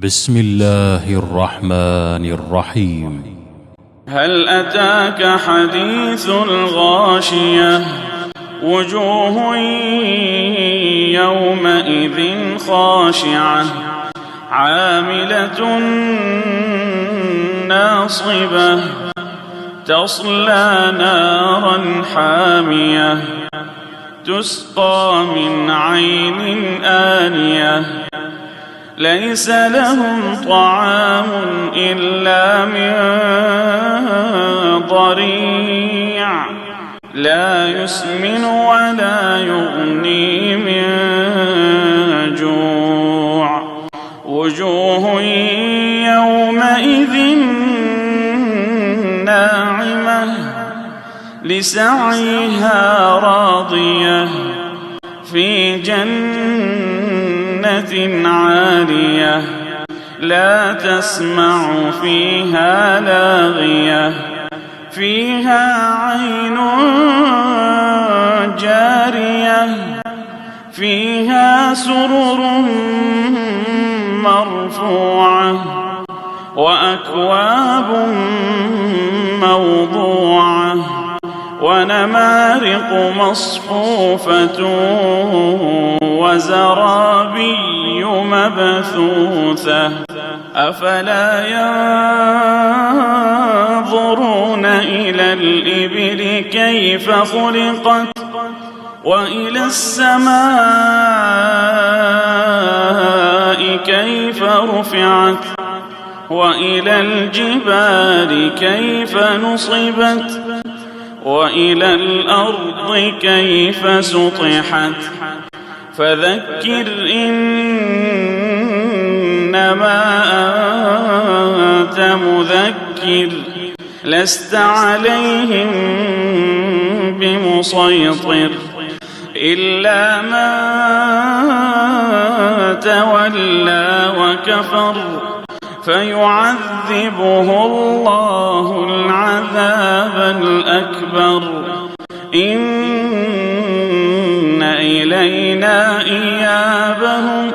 بسم الله الرحمن الرحيم. هل أتاك حديث الغاشية وجوه يومئذ خاشعة عاملة ناصبة تصلى نارا حامية تسقى من عين آنية ليس لهم طعام إلا من ضريع لا يسمن ولا يغني من جوع وجوه يومئذ ناعمة لسعيها راضية في جنة عالية لا تسمع فيها لاغية فيها عين جارية فيها سرر مرفوعة وأكواب موضوعة ونمارق مصفوفة وزرابي مبثوثة أفلا ينظرون إلى الإبل كيف خلقت وإلى السماء كيف رفعت وإلى الجبال كيف نصبت وإلى الأرض كيف سطحت فذكر إنما أنت مذكر لست عليهم بمسيطر إلا من تولى وكفر فيعذبه الله العذاب الأكبر إن إلينا إيابهم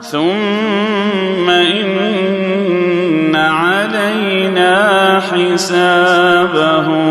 ثم إن علينا حسابهم.